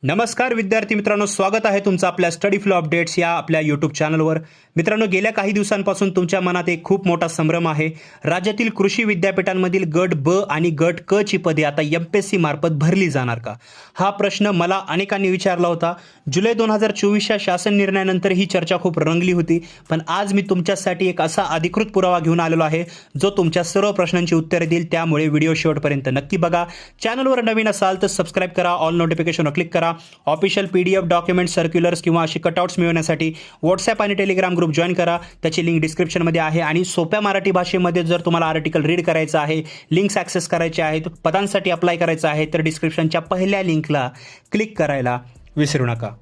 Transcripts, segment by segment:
नमस्कार विद्यार्थी मित्रांनो, स्वागत आहे तुमचं आपल्या स्टडी फ्लो अपडेट्स या आपल्या यूट्यूब चॅनलवर. मित्रांनो, गेल्या काही दिवसांपासून तुमच्या मनात एक खूप मोठा संभ्रम आहे. राज्यातील कृषी विद्यापीठांमधील गट ब आणि गट क ची पदे आता एमपीएससी मार्फत भरली जाणार का, हा प्रश्न मला अनेकांनी विचारला होता. जुलै 2024च्या शासन निर्णयानंतर ही चर्चा खूप रंगली होती. पण आज मी तुमच्यासाठी एक असा अधिकृत पुरावा घेऊन आलेलो आहे जो तुमच्या सर्व प्रश्नांची उत्तरे देईल. त्यामुळे व्हिडिओ शेवटपर्यंत नक्की बघा. चॅनलवर नवीन असाल तर सबस्क्राईब करा, ऑल नोटिफिकेशनवर क्लिक करा. ऑफिशियल PDF डॉक्युमेंट, सर्क्युलर्स किंवा अशी कटआउट्स मिळवण्यासाठी व्हॉट्सॲप आणि टेलिग्राम ग्रुप जॉईन करा. त्याची लिंक डिस्क्रिप्शनमध्ये आहे. आणि सोप्या मराठी भाषेमध्ये जर तुम्हाला आर्टिकल रीड करायचं आहे, लिंक्स ॲक्सेस करायचे आहेत, पदांसाठी अप्लाय करायचं आहे, तर डिस्क्रिप्शनच्या पहिल्या लिंकला क्लिक करायला विसरू नका.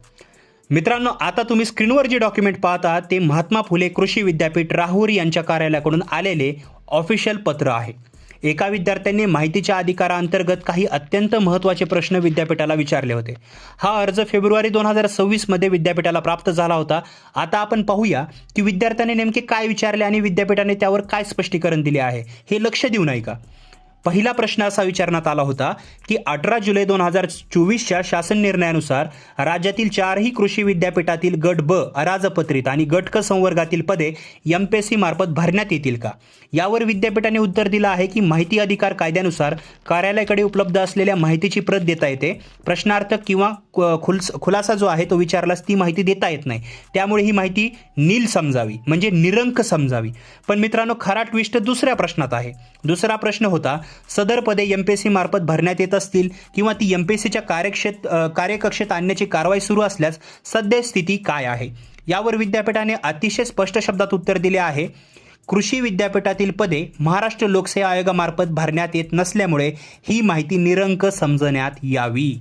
मित्रांनो, आता तुम्ही स्क्रीनवर जे डॉक्युमेंट पाहत आहात ते महात्मा फुले कृषी विद्यापीठ राहुरी यांच्या कार्यालयाकडून आलेले ऑफिशियल पत्र आहे. एका विद्यार्थ्यांनी माहितीच्या अधिकारांतर्गत काही अत्यंत महत्त्वाचे प्रश्न विद्यापीठाला विचारले होते. हा अर्ज फेब्रुवारी 2026 मध्ये विद्यापीठाला प्राप्त झाला होता. आता आपण पाहूया की विद्यार्थ्यांनी नेमके काय विचारले आणि विद्यापीठाने त्यावर काय स्पष्टीकरण दिले आहे, हे लक्ष देऊ नये का. पहिला प्रश्न असा विचारण्यात आला होता की 18 जुलै 2024च्या शासन निर्णयानुसार राज्यातील चारही कृषी विद्यापीठातील गट ब अराजपत्रित आणि गट क संवर्गातील पदे एमपीएससी मार्फत भरण्यात येतील का. यावर विद्यापीठाने उत्तर दिलं आहे की माहिती अधिकार कायद्यानुसार कार्यालयाकडे उपलब्ध असलेल्या माहितीची प्रत देता येते. प्रश्नार्थक किंवा खुलासा जो आहे तो विचारल्यास ती माहिती देता येत नाही. त्यामुळे ही माहिती नील समजावी, म्हणजे निरंक समजावी. पण मित्रांनो, खरा ट्विस्ट दुसऱ्या प्रश्नात आहे. दुसरा प्रश्न होता, सदर पदे एमपीएससी मार्फत भरण्यात येत असतील किंवा ती एमपीएससीच्या कार्यकक्षेत आणण्याची कारवाई सुरू असल्यास सद्यस्थिती काय आहे. यावर विद्यापीठाने अतिशय स्पष्ट शब्दात उत्तर दिले आहे. कृषी विद्यापीठातील पदे महाराष्ट्र लोकसेवा आयोगामार्फत भरण्यात येत नसल्यामुळे ही माहिती निरंक समजण्यात यावी.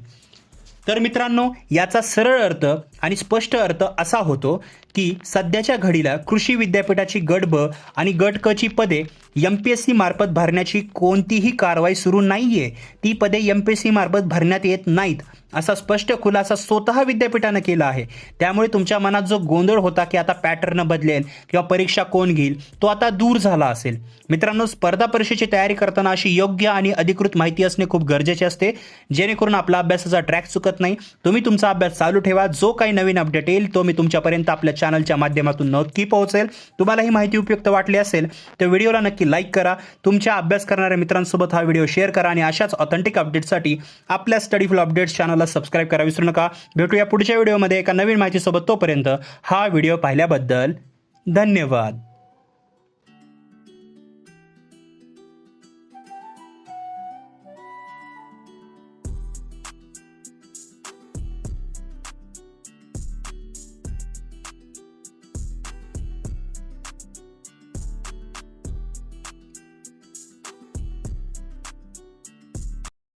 तर मित्रांनो, याचा सरळ अर्थ आणि स्पष्ट अर्थ असा होतो की सध्याच्या घडीला कृषी विद्यापीठाची गट ब आणि गट क ची पदे एमपीएससी मार्फत भरण्याची कोणतीही कारवाई सुरू नाहीये. ती पदे एमपीएससी मार्फत भरण्यात येत नाहीत असा स्पष्ट खुलासा स्वतः विद्यापीठानं केला आहे. त्यामुळे तुमच्या मनात जो गोंधळ होता की आता पॅटर्न बदलेल किंवा परीक्षा कोण घेईल, तो आता दूर झाला असेल. मित्रांनो, स्पर्धा परीक्षेची तयारी करताना अशी योग्य आणि अधिकृत माहिती असणे खूप गरजेचे असते, जेणेकरून आपला अभ्यासाचा ट्रॅक चुकत नाही. तुम्ही तुमचा अभ्यास चालू ठेवा. जो काही नवीन अपडेट येईल तो मी तुमच्यापर्यंत आपल्या चॅनलच्या माध्यमातून नक्की पोहोचेल. तुम्हाला ही माहिती उपयुक्त वाटली असेल तर व्हिडिओला नक्की लाईक करा. तुमच्या अभ्यास करणाऱ्या मित्रांसोबत हा व्हिडिओ शेअर करा आणि अशाच ऑथेंटिक अपडेट्ससाठी आपल्या स्टडी फ्लो अपडेट्स चॅनलला सबस्क्राईब करा विसरू नका. भेटूया पुढच्या व्हिडिओमध्ये एका नवीन माहितीसोबत. तोपर्यंत हा व्हिडिओ पाहिल्याबद्दल धन्यवाद.